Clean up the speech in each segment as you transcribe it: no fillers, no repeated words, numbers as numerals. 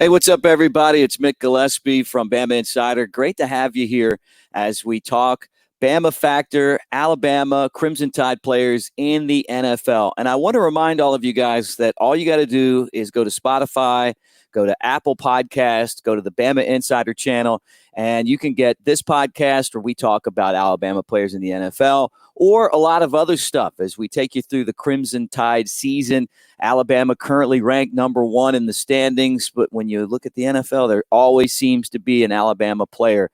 Hey, what's up, everybody? It's Mick Gillespie from Bama Insider. Great to have you here as we talk Bama Factor, Alabama, Crimson Tide players in the NFL. And I want to remind all of you guys that all you got to do is go to Spotify, go to Apple Podcast, go to the Bama Insider channel, and you can get this podcast where we talk about Alabama players in the NFL or a lot of other stuff as we take you through the Crimson Tide season. Alabama currently ranked number 1 in the standings, but when you look at the NFL, there always seems to be an Alabama player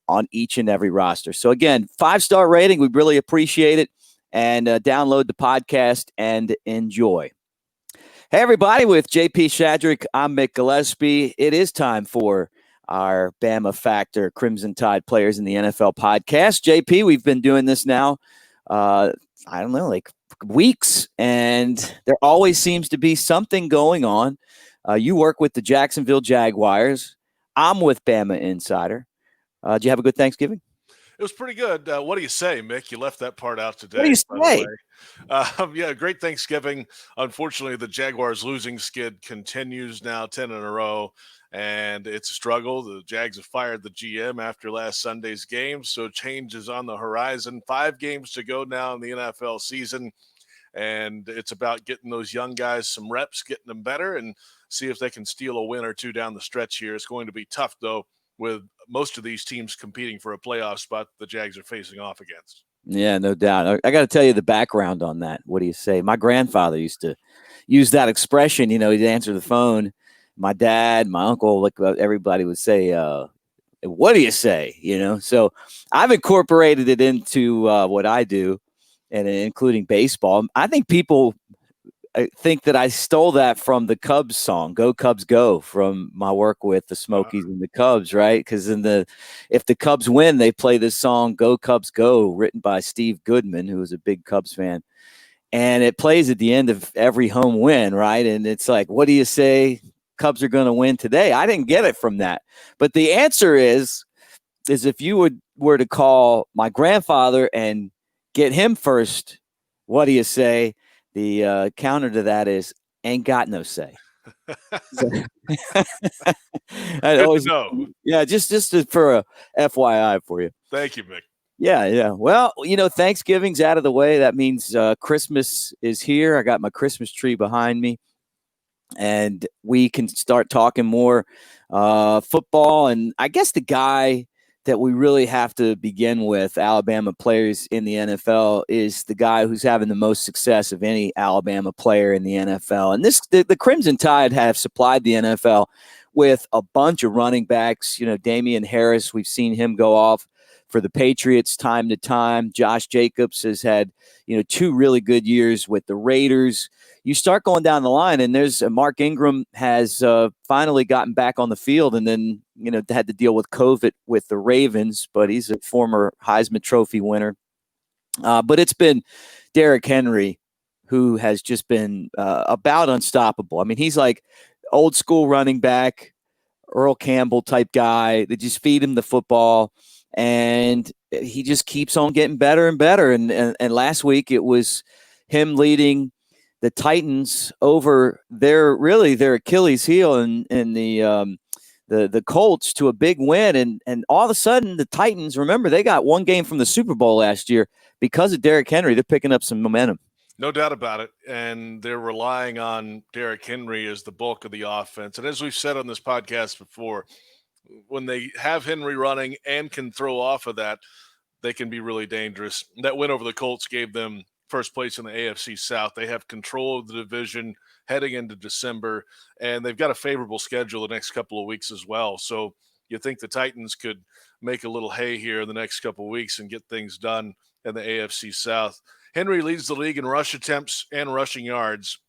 on each and every roster. So again, 5-star rating, we really appreciate it, and download the podcast and enjoy. Hey everybody, with JP Shadrick, I'm Mick Gillespie. It is time for our Bama Factor Crimson Tide players in the NFL podcast. JP, we've been doing this now, like weeks, and there always seems to be something going on. You work with the Jacksonville Jaguars. I'm with Bama Insider. Did you have a good Thanksgiving? It was pretty good. What do you say, Mick? You left that part out today. What do you say? Yeah, great Thanksgiving. Unfortunately, the Jaguars' losing skid continues now, 10 in a row, and it's a struggle. The Jags have fired the GM after last Sunday's game, so change is on the horizon. 5 games to go now in the NFL season, and it's about getting those young guys some reps, getting them better, and see if they can steal a win or two down the stretch here. It's going to be tough, though, with most of these teams competing for a playoff spot the Jags are facing off against. Yeah, no doubt. I got to tell you the background on that. What do you say? My grandfather used to use that expression. You know, he'd answer the phone. My dad, my uncle, like everybody would say, what do you say? You know, so I've incorporated it into what I do, and including baseball. I think people think that I stole that from the Cubs song, Go Cubs Go, from my work with the Smokies and the Cubs, right? Because if the Cubs win, they play this song, Go Cubs Go, written by Steve Goodman, who was a big Cubs fan. And it plays at the end of every home win, right? And it's like, what do you say? Cubs are going to win today. I didn't get it from that. But the answer is if you were to call my grandfather and get him first, what do you say? The counter to that is ain't got no say. Yeah, just for a FYI for you. Thank you, Mick. Yeah. Well, you know, Thanksgiving's out of the way. That means Christmas is here. I got my Christmas tree behind me, and we can start talking more football. And I guess the guy that we really have to begin with, Alabama players in the NFL, is the guy who's having the most success of any Alabama player in the NFL. And the Crimson Tide have supplied the NFL with a bunch of running backs. You know, Damian Harris, we've seen him go off for the Patriots time to time. Josh Jacobs has had, 2 really good years with the Raiders. You start going down the line, and there's Mark Ingram has finally gotten back on the field, and then, had to deal with COVID with the Ravens, but he's a former Heisman Trophy winner. But it's been Derrick Henry who has just been about unstoppable. I mean, he's like old school running back, Earl Campbell type guy. They just feed him the football, and he just keeps on getting better and better. And last week it was him leading the Titans over their Achilles heel and the Colts to a big win. And all of a sudden the Titans, remember, they got 1 game from the Super Bowl last year because of Derrick Henry. They're picking up some momentum. No doubt about it. And they're relying on Derrick Henry as the bulk of the offense. And as we've said on this podcast before, when they have Henry running and can throw off of that, they can be really dangerous. That win over the Colts gave them first place in the AFC South. They have control of the division heading into December, and they've got a favorable schedule the next couple of weeks as well. So you think the Titans could make a little hay here in the next couple of weeks and get things done in the AFC South. Henry leads the league in rush attempts and rushing yards,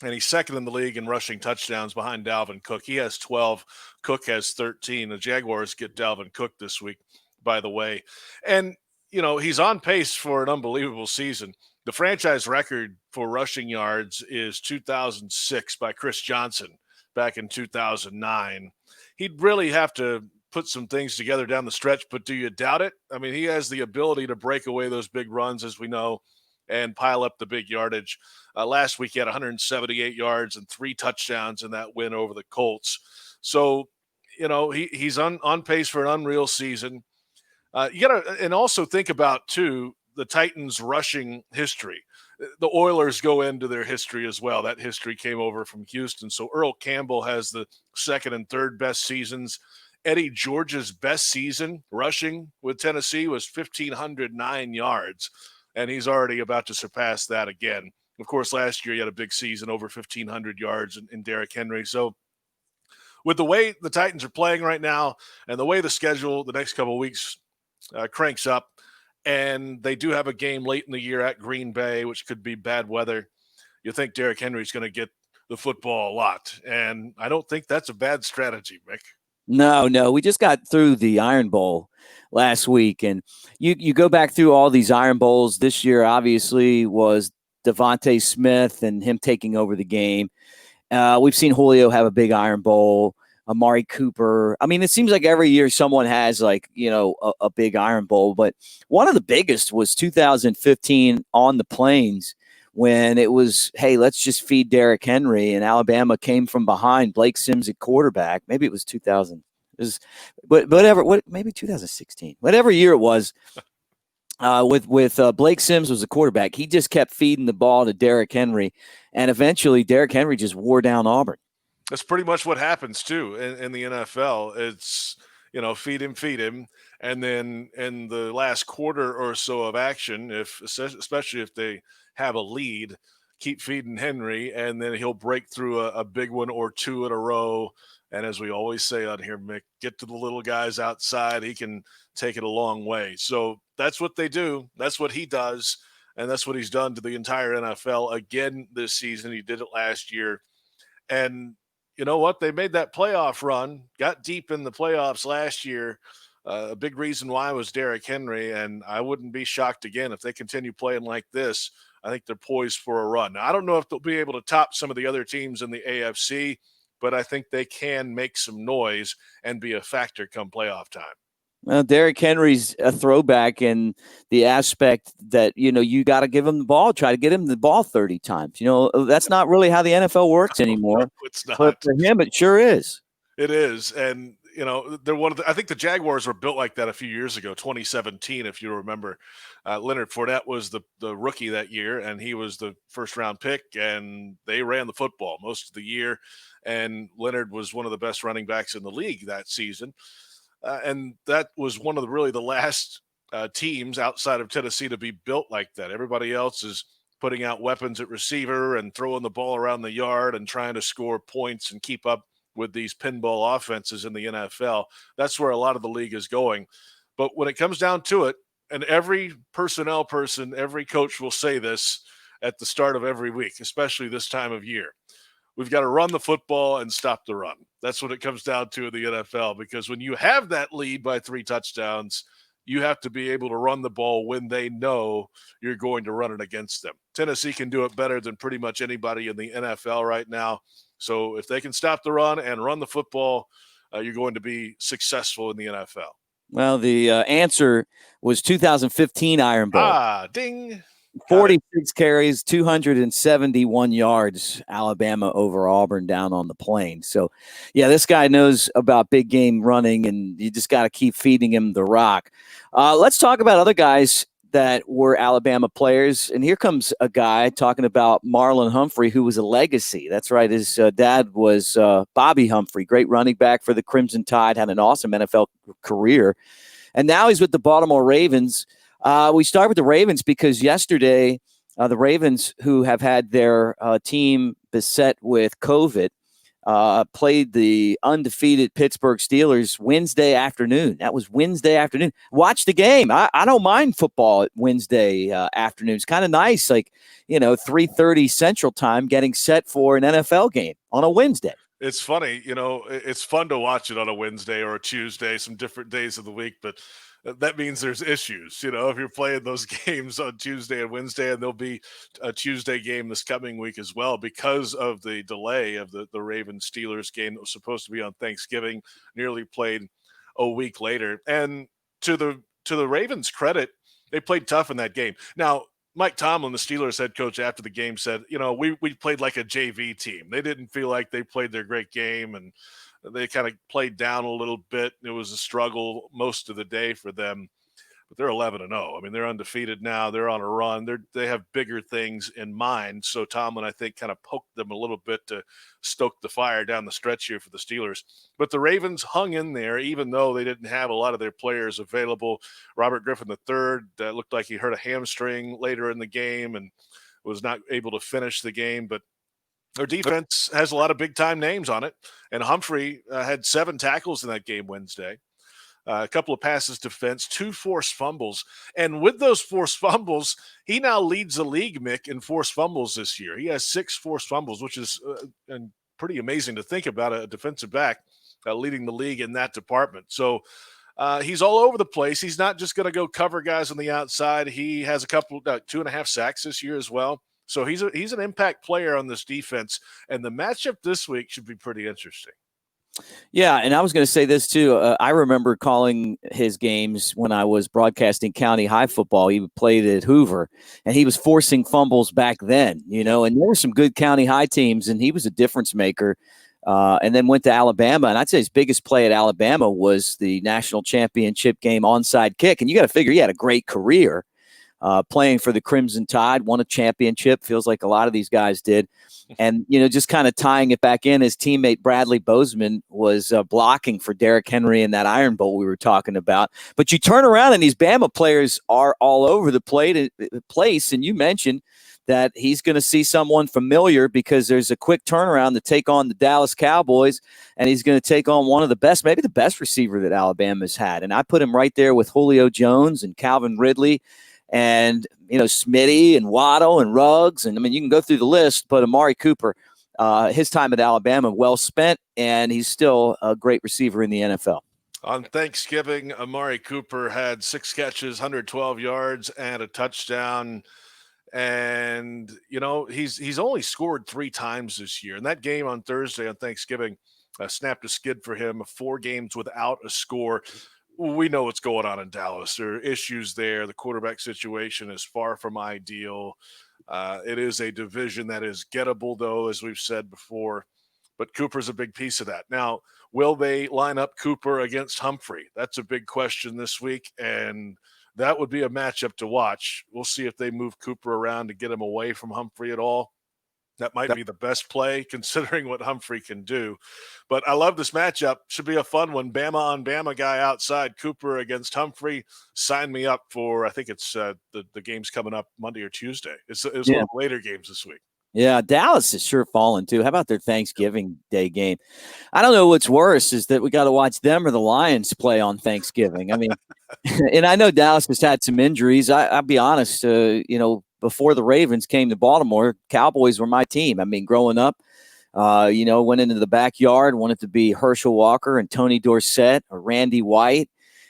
and he's second in the league in rushing touchdowns behind Dalvin Cook. He has 12. Cook has 13. The Jaguars get Dalvin Cook this week, by the way. And, he's on pace for an unbelievable season. The franchise record for rushing yards is 2006 by Chris Johnson back in 2009. He'd really have to put some things together down the stretch, but do you doubt it? I mean, he has the ability to break away those big runs, as we know, and pile up the big yardage. Last week he had 178 yards and 3 touchdowns in that win over the Colts. So, he's on pace for an unreal season. You got to, and also think about too the Titans' rushing history. The Oilers go into their history as well. That history came over from Houston. So Earl Campbell has the second and third best seasons. Eddie George's best season rushing with Tennessee was 1,509 yards, and he's already about to surpass that again. Of course, last year he had a big season, over 1,500 yards in Derrick Henry. So with the way the Titans are playing right now and the way the schedule the next couple of weeks cranks up, and they do have a game late in the year at Green Bay, which could be bad weather, you think Derrick Henry's going to get the football a lot. And I don't think that's a bad strategy, Mick. No. We just got through the Iron Bowl last week, and you go back through all these Iron Bowls this year. Obviously, was Devontae Smith and him taking over the game. We've seen Julio have a big Iron Bowl. Amari Cooper. I mean, it seems like every year someone has a big Iron Bowl, but one of the biggest was 2015 on the Plains when it was, hey, let's just feed Derrick Henry, and Alabama came from behind. Blake Sims at quarterback. Maybe it was 2000. Maybe 2016. Whatever year it was. With Blake Sims was the quarterback. He just kept feeding the ball to Derrick Henry, and eventually Derrick Henry just wore down Auburn. That's pretty much what happens too in the NFL. It's, feed him, and then in the last quarter or so of action, especially if they have a lead, keep feeding Henry, and then he'll break through a big one or two in a row. And as we always say on here, Mick, get to the little guys outside. He can take it a long way. So that's what they do. That's what he does, and that's what he's done to the entire NFL again this season. He did it last year, and you know what? They made that playoff run, got deep in the playoffs last year. A big reason why was Derrick Henry, and I wouldn't be shocked again if they continue playing like this. I think they're poised for a run. Now, I don't know if they'll be able to top some of the other teams in the AFC, but I think they can make some noise and be a factor come playoff time. Well, Derrick Henry's a throwback in the aspect that, you got to give him the ball, try to get him the ball 30 times. That's not really how the NFL works anymore. No, it's not. But for him, it sure is. It is. And, they're I think the Jaguars were built like that a few years ago, 2017, if you remember. Leonard Fournette was the rookie that year, and he was the first-round pick, and they ran the football most of the year. And Leonard was one of the best running backs in the league that season. And that was one of the last teams outside of Tennessee to be built like that. Everybody else is putting out weapons at receiver and throwing the ball around the yard and trying to score points and keep up with these pinball offenses in the NFL. That's where a lot of the league is going. But when it comes down to it, and every personnel person, every coach will say this at the start of every week, especially this time of year, we've got to run the football and stop the run. That's what it comes down to in the NFL, because when you have that lead by 3 touchdowns, you have to be able to run the ball when they know you're going to run it against them. Tennessee can do it better than pretty much anybody in the NFL right now. So if they can stop the run and run the football, you're going to be successful in the NFL. Well, the answer was 2015 Iron Bowl. Ding. 46 carries, 271 yards, Alabama over Auburn down on the Plains. So, yeah, this guy knows about big game running, and you just got to keep feeding him the rock. Let's talk about other guys that were Alabama players. And here comes a guy talking about Marlon Humphrey, who was a legacy. That's right. His dad was Bobby Humphrey, great running back for the Crimson Tide, had an awesome NFL career. And now he's with the Baltimore Ravens. We start with the Ravens because yesterday, the Ravens, who have had their team beset with COVID, played the undefeated Pittsburgh Steelers Wednesday afternoon. That was Wednesday afternoon. Watch the game. I don't mind football at Wednesday afternoon. It's kind of nice, 3:30 Central Time, getting set for an NFL game on a Wednesday. It's funny, it's fun to watch it on a Wednesday or a Tuesday, some different days of the week, but that means there's issues. If you're playing those games on Tuesday and Wednesday, and there'll be a Tuesday game this coming week as well because of the delay of the Ravens Steelers game that was supposed to be on Thanksgiving, nearly played a week later. And to the Ravens' credit, they played tough in that game. Now, Mike Tomlin, the Steelers head coach, after the game said, we played like a JV team. They didn't feel like they played their great game, and They kind of played down a little bit. It was a struggle most of the day for them. But they're 11-0. I mean, they're undefeated now. They're on a run. They have bigger things in mind. So Tomlin, I think, kind of poked them a little bit to stoke the fire down the stretch here for the Steelers. But the Ravens hung in there, even though they didn't have a lot of their players available. Robert Griffin III looked like he hurt a hamstring later in the game and was not able to finish the game. But their defense has a lot of big-time names on it. And Humphrey had 7 tackles in that game Wednesday. A couple of passes defense, 2 forced fumbles. And with those forced fumbles, he now leads the league, Mick, in forced fumbles this year. He has 6 forced fumbles, which is pretty amazing to think about, a defensive back leading the league in that department. So he's all over the place. He's not just going to go cover guys on the outside. He has a couple, 2.5 sacks this year as well. So he's an impact player on this defense. And the matchup this week should be pretty interesting. Yeah, and I was going to say this too. I remember calling his games when I was broadcasting county high football. He played at Hoover, and he was forcing fumbles back then, and there were some good county high teams, and he was a difference maker. And then went to Alabama, and I'd say his biggest play at Alabama was the national championship game onside kick. And you got to figure he had a great career playing for the Crimson Tide, won a championship, feels like a lot of these guys did. And, just kind of tying it back in, his teammate Bradley Bozeman was blocking for Derrick Henry in that Iron Bowl we were talking about. But you turn around and these Bama players are all over the place. And you mentioned that he's going to see someone familiar because there's a quick turnaround to take on the Dallas Cowboys. And he's going to take on one of the best, maybe the best receiver that Alabama's had. And I put him right there with Julio Jones and Calvin Ridley and, Smitty and Waddle and Ruggs. And, you can go through the list, but Amari Cooper, his time at Alabama, well spent, and he's still a great receiver in the NFL. On Thanksgiving, Amari Cooper had 6 catches, 112 yards, and a touchdown. And, he's only scored 3 times this year. And that game on Thursday on Thanksgiving snapped a skid for him, 4 games without a score. We know what's going on in Dallas. There are issues there. The quarterback situation is far from ideal. It is a division that is gettable, though, as we've said before. But Cooper's a big piece of that. Now, will they line up Cooper against Humphrey? That's a big question this week, and that would be a matchup to watch. We'll see if they move Cooper around to get him away from Humphrey at all. That might be the best play considering what Humphrey can do. But I love this matchup. Should be a fun one. Bama on Bama guy outside, Cooper against Humphrey. Sign me up for, I think it's the game's coming up Monday or Tuesday. It's one of the later games this week. Yeah, Dallas is sure falling too. How about their Thanksgiving Day game? I don't know what's worse is that we got to watch them or the Lions play on Thanksgiving. And I know Dallas has had some injuries. I'll be honest, before the Ravens came to Baltimore, Cowboys were my team. growing up, went into the backyard, wanted to be Herschel Walker and Tony Dorsett or Randy White,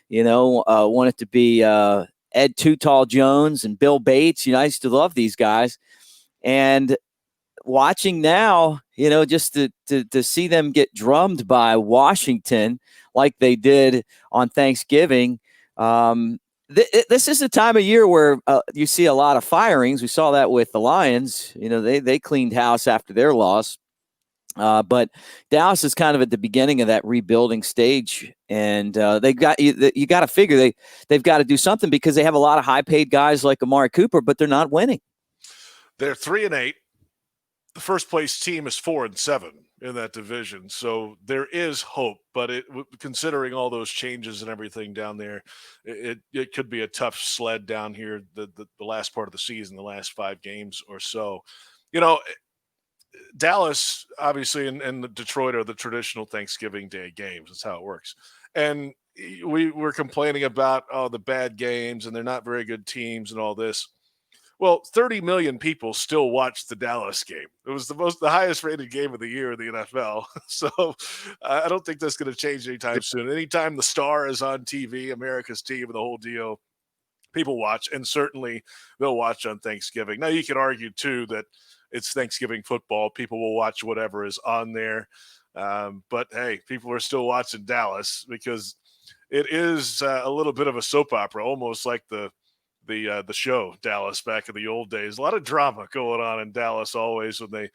wanted to be Ed Too Tall Jones and Bill Bates. I used to love these guys. And watching now, just to see them get drummed by Washington like they did on Thanksgiving, this is a time of year where you see a lot of firings. We saw that with the Lions. They cleaned house after their loss. But Dallas is kind of at the beginning of that rebuilding stage, and you got to figure they've got to do something because they have a lot of high-paid guys like Amari Cooper, but they're not winning. They're 3-8. The first place team is 4-7 in that division. So there is hope, but considering all those changes and everything down there, it could be a tough sled down here the last part of the season, the last 5 games or so. Dallas, obviously, and Detroit are the traditional Thanksgiving Day games. That's how it works. And we were complaining about, the bad games and they're not very good teams and all this. Well, 30 million people still watched the Dallas game. It was the highest rated game of the year in the NFL. So I don't think that's going to change anytime soon. Anytime the star is on TV, America's team and the whole deal, people watch, and certainly they'll watch on Thanksgiving. Now, you could argue, too, that it's Thanksgiving football. People will watch whatever is on there. But, hey, people are still watching Dallas because it is a little bit of a soap opera, almost like the the show Dallas back in the old days. A lot of drama going on in Dallas always when they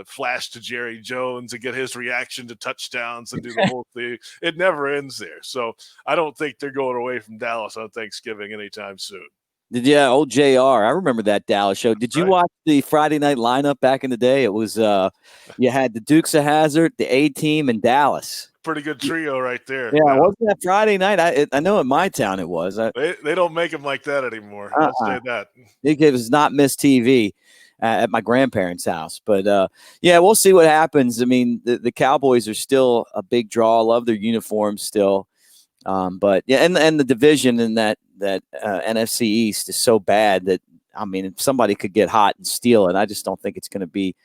flash to Jerry Jones and get his reaction to touchdowns and do the whole thing. It never ends there. So I don't think they're going away from Dallas on Thanksgiving anytime soon. Yeah, old JR. I remember that Dallas show. Did you watch the Friday night lineup back in the day? It was you had the Dukes of Hazzard, the A-Team, and Dallas. Pretty good trio right there. Yeah, wasn't that Friday night? I know in my town it was. They don't make them like that anymore. I'll say that. It was not Miss TV at my grandparents' house. But, yeah, we'll see what happens. I mean, the Cowboys are still a big draw. I love their uniforms still. But, yeah, and the division in that NFC East is so bad that, I mean, if somebody could get hot and steal it, I just don't think it's going to be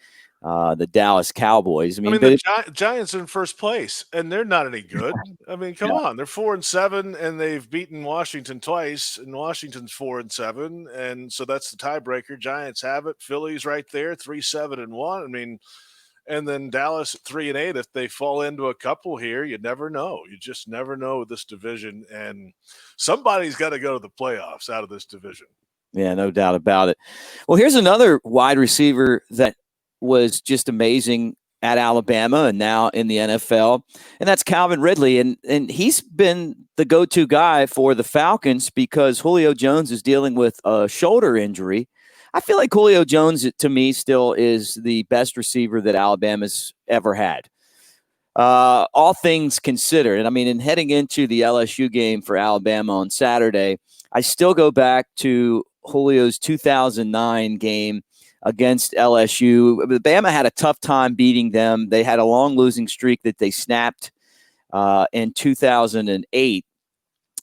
the Dallas Cowboys. I mean the Giants are in first place, and they're not any good. I mean, come on. They're 4-7, and they've beaten Washington twice, and Washington's 4-7, and so that's the tiebreaker. Giants have it. Philly's right there, 3-7-1. I mean, and then Dallas at 3-8. If they fall into a couple here, you never know. You just never know with this division, and somebody's got to go to the playoffs out of this division. Yeah, no doubt about it. Well, here's another wide receiver that was just amazing at Alabama and now in the NFL, and that's Calvin Ridley. And he's been the go-to guy for the Falcons because Julio Jones is dealing with a shoulder injury. I feel like Julio Jones, to me, still is the best receiver that Alabama's ever had. All things considered. And I mean, in heading into the LSU game for Alabama on Saturday, I still go back to Julio's 2009 game against LSU. Bama had a tough time beating them. They had a long losing streak that they snapped in 2008.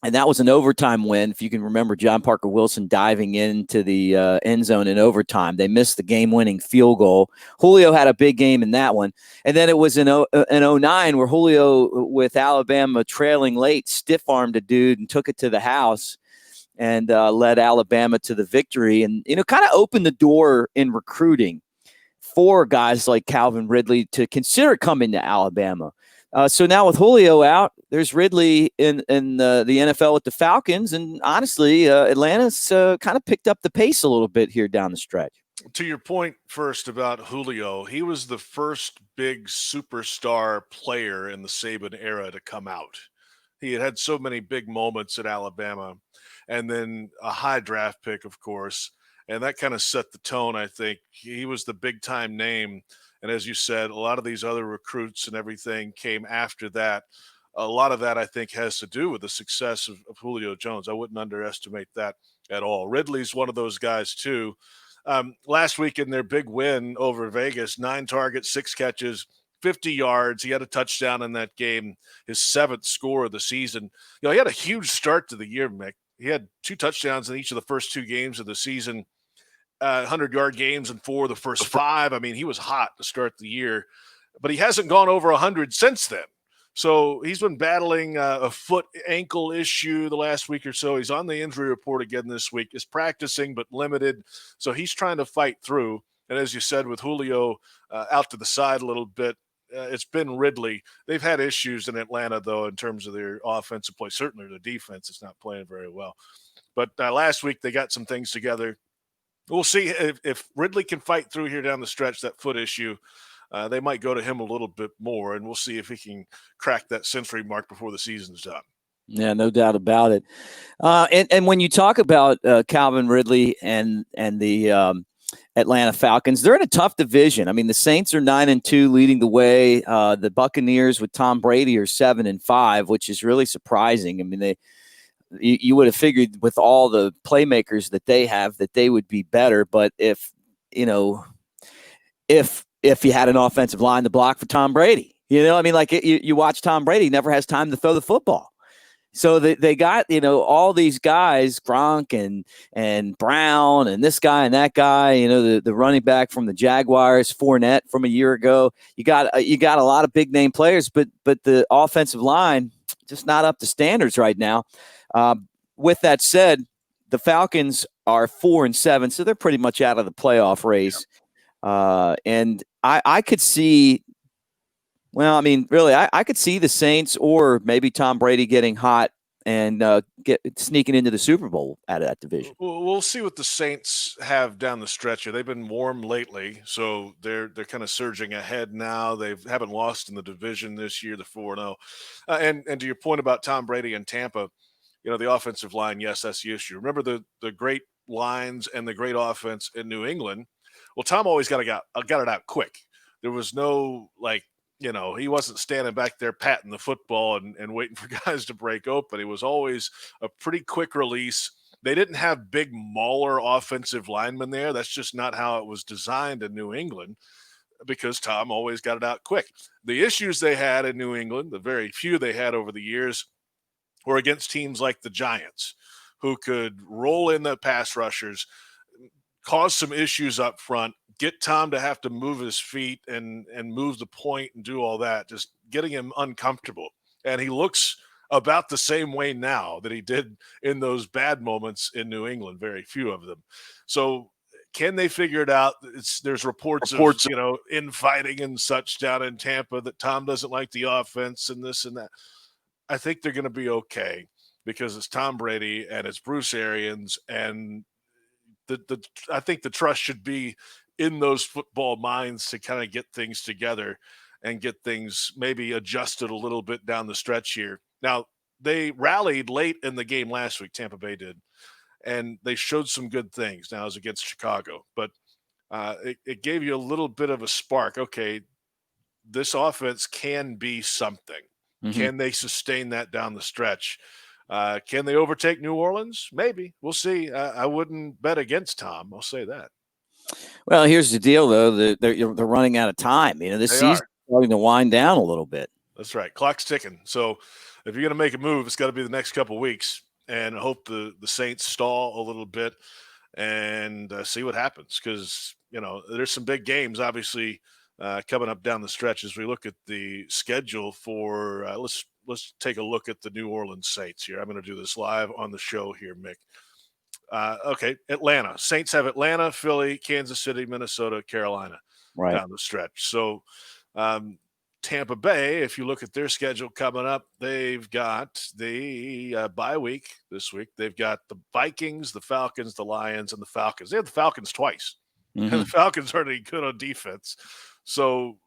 And that was an overtime win. If you can remember John Parker Wilson diving into the end zone in overtime. They missed the game-winning field goal. Julio had a big game in that one. And then it was in 09 where Julio, with Alabama trailing late, stiff-armed a dude and took it to the house and led Alabama to the victory and, kind of opened the door in recruiting for guys like Calvin Ridley to consider coming to Alabama. So now with Julio out, there's Ridley in the NFL with the Falcons. And honestly, Atlanta's kind of picked up the pace a little bit here down the stretch. To your point first about Julio, he was the first big superstar player in the Saban era to come out. He had so many big moments at Alabama. And then a high draft pick, of course. And that kind of set the tone, I think. He was the big-time name. And as you said, a lot of these other recruits and everything came after that. A lot of that, I think, has to do with the success of Julio Jones. I wouldn't underestimate that at all. Ridley's one of those guys, too. Last week in their big win over Vegas, 9 targets, 6 catches, 50 yards. He had a touchdown in that game, his 7th score of the season. He had a huge start to the year, Mick. He had 2 touchdowns in each of the first 2 games of the season, 100-yard games in 4 of the first 5. I mean, he was hot to start the year, but he hasn't gone over 100 since then. So he's been battling a foot ankle issue the last week or so. He's on the injury report again this week. Is practicing but limited, so he's trying to fight through. And as you said, with Julio out to the side a little bit, it's been Ridley. They've had issues in Atlanta, though, in terms of their offensive play. Certainly the defense is not playing very well. But last week they got some things together. We'll see if Ridley can fight through here down the stretch, that foot issue. They might go to him a little bit more, and we'll see if he can crack that century mark before the season's done. Yeah, no doubt about it. And when you talk about Calvin Ridley and the Atlanta Falcons, they're in a tough division. I mean, the Saints are 9-2, leading the way. The Buccaneers with Tom Brady are 7-5, which is really surprising. I mean, you would have figured with all the playmakers that they have that they would be better. But if you had an offensive line to block for Tom Brady, I mean, like you watch Tom Brady, never has time to throw the football. So they got, all these guys, Gronk and Brown and this guy and that guy, the running back from the Jaguars, Fournette from a year ago. You got a lot of big name players, but the offensive line just not up to standards right now. With that said, the Falcons are 4-7, so they're pretty much out of the playoff race. Yeah. And I could see. Well, I mean, really, I could see the Saints or maybe Tom Brady getting hot and get sneaking into the Super Bowl out of that division. We'll see what the Saints have down the stretch here. They've been warm lately, so they're kind of surging ahead now. They haven't lost in the division this year. They're 4-0. And to your point about Tom Brady and Tampa, the offensive line, yes, that's the issue. Remember the great lines and the great offense in New England? Well, Tom always got it out quick. There was no he wasn't standing back there patting the football and waiting for guys to break open. It was always a pretty quick release. They didn't have big mauler offensive linemen there. That's just not how it was designed in New England, because Tom always got it out quick. The issues they had in New England, the very few they had over the years, were against teams like the Giants, who could roll in the pass rushers, cause some issues up front, get Tom to have to move his feet and move the point and do all that, just getting him uncomfortable. And he looks about the same way now that he did in those bad moments in New England, very few of them. So can they figure it out? There's reports of infighting and such down in Tampa, that Tom doesn't like the offense and this and that. I think they're going to be okay, because it's Tom Brady and it's Bruce Arians, and I think the trust should be in those football minds to kind of get things together and get things maybe adjusted a little bit down the stretch here. Now, they rallied late in the game last week, Tampa Bay did, and they showed some good things. Now, it was against Chicago, but it gave you a little bit of a spark. Okay, this offense can be something. Mm-hmm. Can they sustain that down the stretch? Can they overtake New Orleans? Maybe. We'll see. I wouldn't bet against Tom. I'll say that. Well, here's the deal, though. They're running out of time. This season's starting to wind down a little bit. That's right. Clock's ticking. So if you're going to make a move, it's got to be the next couple of weeks, and I hope the Saints stall a little bit and see what happens, because, there's some big games, obviously, coming up down the stretch as we look at the schedule for let's take a look at the New Orleans Saints here. I'm going to do this live on the show here, Mick. Okay, Atlanta. Saints have Atlanta, Philly, Kansas City, Minnesota, Carolina down the stretch. So Tampa Bay, if you look at their schedule coming up, they've got the bye week this week. They've got the Vikings, the Falcons, the Lions, and the Falcons. They have the Falcons twice. Mm-hmm. And the Falcons aren't any good on defense. So,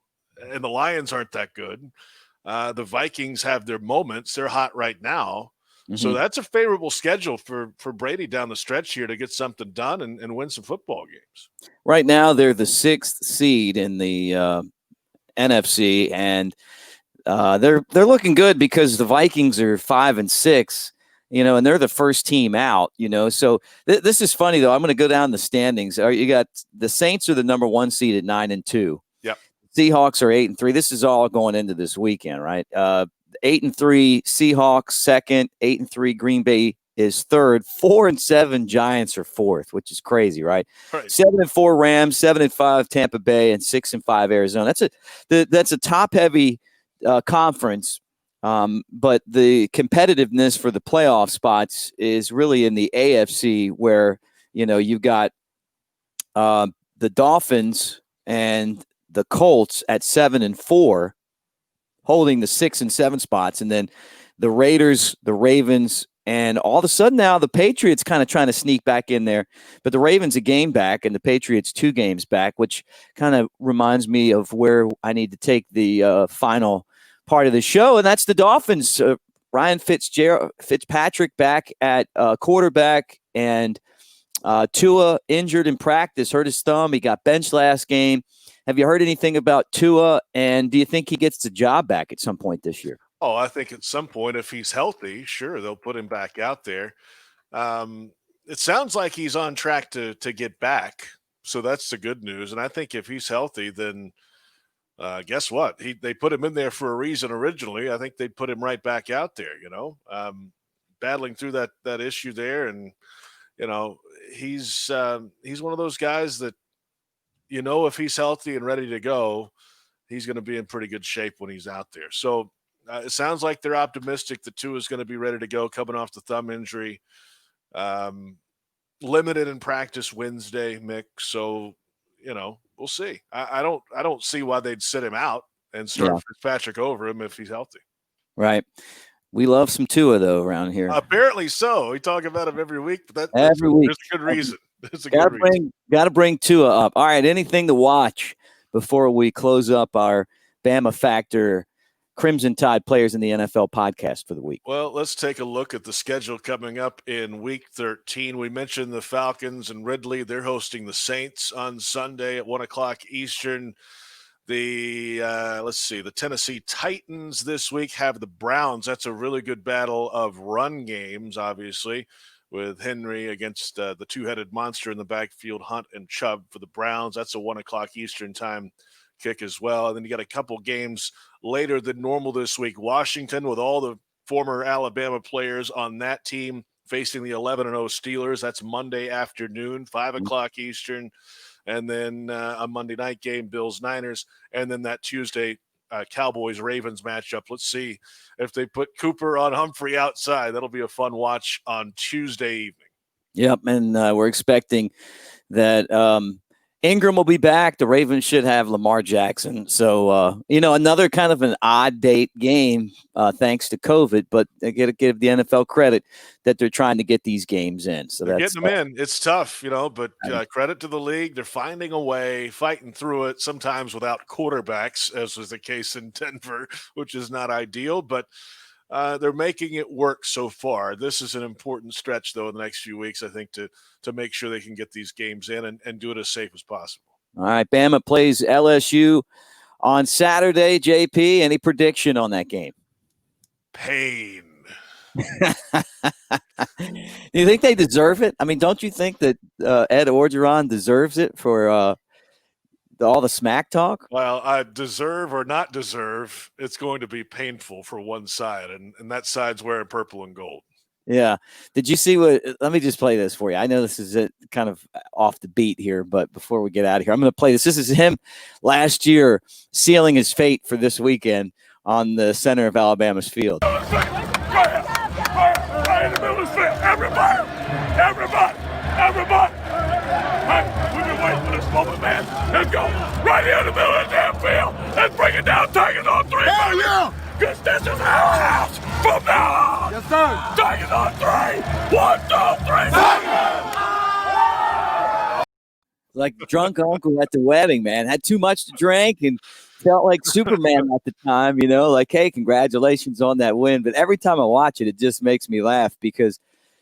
and the Lions aren't that good. The Vikings have their moments. They're hot right now. Mm-hmm. So that's a favorable schedule for Brady down the stretch here to get something done and win some football games. Right now, they're the 6th seed in the NFC, and they're looking good because the Vikings are 5-6, and they're the first team out, So this is funny, though. I'm going to go down the standings. You got the Saints are the number 1 seed at 9-2. Yep. Seahawks are 8-3. This is all going into this weekend, right? 8-3 Seahawks second, 8-3 Green Bay is third, 4-7 Giants are fourth, which is crazy, right? 7-4 Rams, 7-5 Tampa Bay, and 6-5 Arizona. That's a top heavy conference, but the competitiveness for the playoff spots is really in the AFC, where you've got the Dolphins and the Colts at 7-4. Holding the 6 and 7 spots, and then the Raiders, the Ravens, and all of a sudden now the Patriots kind of trying to sneak back in there. But the Ravens a game back, and the Patriots 2 games back, which kind of reminds me of where I need to take the final part of the show, and that's the Dolphins. Ryan Fitzpatrick back at quarterback, and Tua injured in practice, hurt his thumb. He got benched last game. Have you heard anything about Tua, and do you think he gets the job back at some point this year? Oh, I think at some point, if he's healthy, sure, they'll put him back out there. It sounds like he's on track to get back, so that's the good news. And I think if he's healthy, then guess what? They put him in there for a reason originally. I think they put him right back out there, battling through that issue there. And, he's one of those guys that, if he's healthy and ready to go, he's going to be in pretty good shape when he's out there. So it sounds like they're optimistic that Tua is going to be ready to go coming off the thumb injury. Limited in practice Wednesday, Mick. So, we'll see. I don't see why they'd sit him out and start Fitzpatrick over him if he's healthy. Right. We love some Tua, though, around here. Apparently so. We talk about him every week, but Every week. There's a good reason. There's a good reason. Got to bring Tua up. All right, anything to watch before we close up our Bama Factor Crimson Tide players in the NFL podcast for the week? Well, let's take a look at the schedule coming up in Week 13. We mentioned the Falcons and Ridley. They're hosting the Saints on Sunday at 1 o'clock Eastern. The Tennessee Titans this week have the Browns. That's a really good battle of run games, obviously, with Henry against the two-headed monster in the backfield, Hunt and Chubb for the Browns. That's a 1 o'clock Eastern time kick as well. And then you got a couple games later than normal this week. Washington, with all the former Alabama players on that team, facing the 11-0 Steelers. That's Monday afternoon, 5 o'clock Eastern. And then a Monday night game, Bills-Niners. And then that Tuesday, Cowboys-Ravens matchup. Let's see if they put Cooper on Humphrey outside. That'll be a fun watch on Tuesday evening. Yep, and we're expecting that Ingram will be back. The Ravens should have Lamar Jackson. So, another kind of an odd date game thanks to COVID, but I got to give the NFL credit that they're trying to get these games in. So they're getting them in. It's tough, but credit to the league. They're finding a way, fighting through it, sometimes without quarterbacks, as was the case in Denver, which is not ideal, but they're making it work so far. This is an important stretch, though, in the next few weeks, I think, to make sure they can get these games in and do it as safe as possible. All right, Bama plays LSU on Saturday. JP, any prediction on that game? Pain. Do you think they deserve it? I mean, don't you think that Ed Orgeron deserves it for all the smack talk? Well, I deserve or not deserve, it's going to be painful for one side, and that side's wearing purple and gold. Yeah. Did you see let me just play this for you. I know this is kind of off the beat here, but before we get out of here, I'm going to play this. This is him last year sealing his fate for this weekend on the center of Alabama's field. Right in the middle of the field. Everybody. We've been waiting for this moment, man. Let's go. Right here in the middle of the damn field. Let's bring it down. Tigers on 3. Hell yeah. Because this is our house from now on. Yes, sir. Tigers on 3. 1, 2, 3. Tigers! Like drunk uncle at the wedding, man. Had too much to drink and felt like Superman at the time, like, hey, congratulations on that win. But every time I watch it, it just makes me laugh because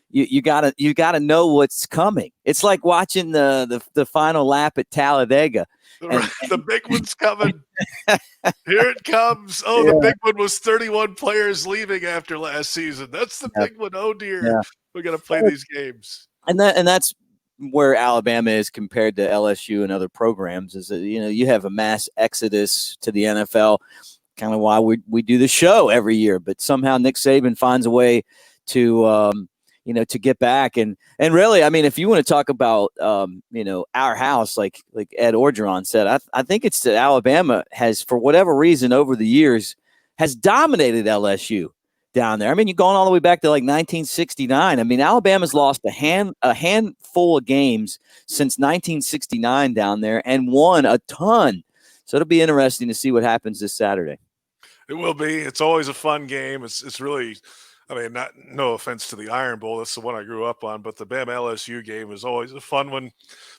you gotta know what's coming. It's like watching the final lap at Talladega. The big one's coming. Here it comes. Oh, yeah. The big one was 31 players leaving after last season. That's the big one. Oh dear. Yeah. We're gonna play these games. And that's where Alabama is compared to LSU and other programs, is that you have a mass exodus to the NFL, kind of why we do the show every year. But somehow Nick Saban finds a way to to get back. And really, I mean, if you want to talk about, our house, like Ed Orgeron said, I think it's that Alabama has, for whatever reason over the years, has dominated LSU down there. I mean, you're going all the way back to like 1969. I mean, Alabama's lost a handful of games since 1969 down there and won a ton. So it'll be interesting to see what happens this Saturday. It will be. It's always a fun game. It's really, I mean, no offense to the Iron Bowl. That's the one I grew up on, but the Bama LSU game is always a fun one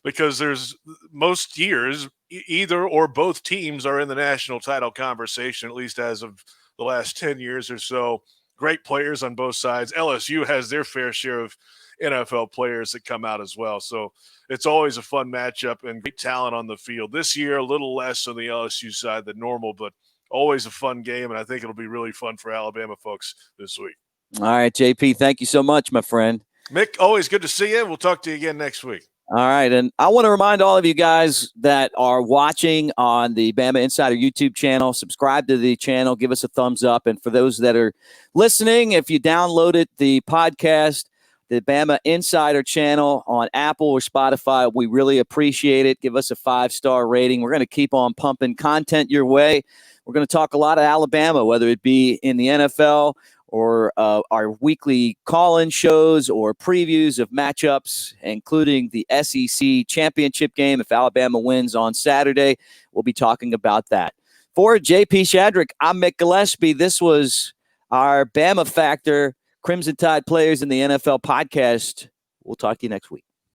because there's most years either or both teams are in the national title conversation, at least as of the last 10 years or so. Great players on both sides. LSU has their fair share of NFL players that come out as well. So it's always a fun matchup and great talent on the field. This year, a little less on the LSU side than normal, but always a fun game. And I think it'll be really fun for Alabama folks this week. All right, JP, thank you so much, my friend. Mick, always good to see you. We'll talk to you again next week. All right, and I want to remind all of you guys that are watching on the Bama Insider YouTube channel, subscribe to the channel, give us a thumbs up. And for those that are listening, if you downloaded the podcast, the Bama Insider channel on Apple or Spotify, we really appreciate it. Give us a 5-star rating. We're going to keep on pumping content your way. We're going to talk a lot of Alabama, whether it be in the NFL or our weekly call-in shows or previews of matchups, including the SEC championship game. If Alabama wins on Saturday, we'll be talking about that. For JP Shadrick, I'm Mick Gillespie. This was our Bama Factor Crimson Tide players in the NFL podcast. We'll talk to you next week.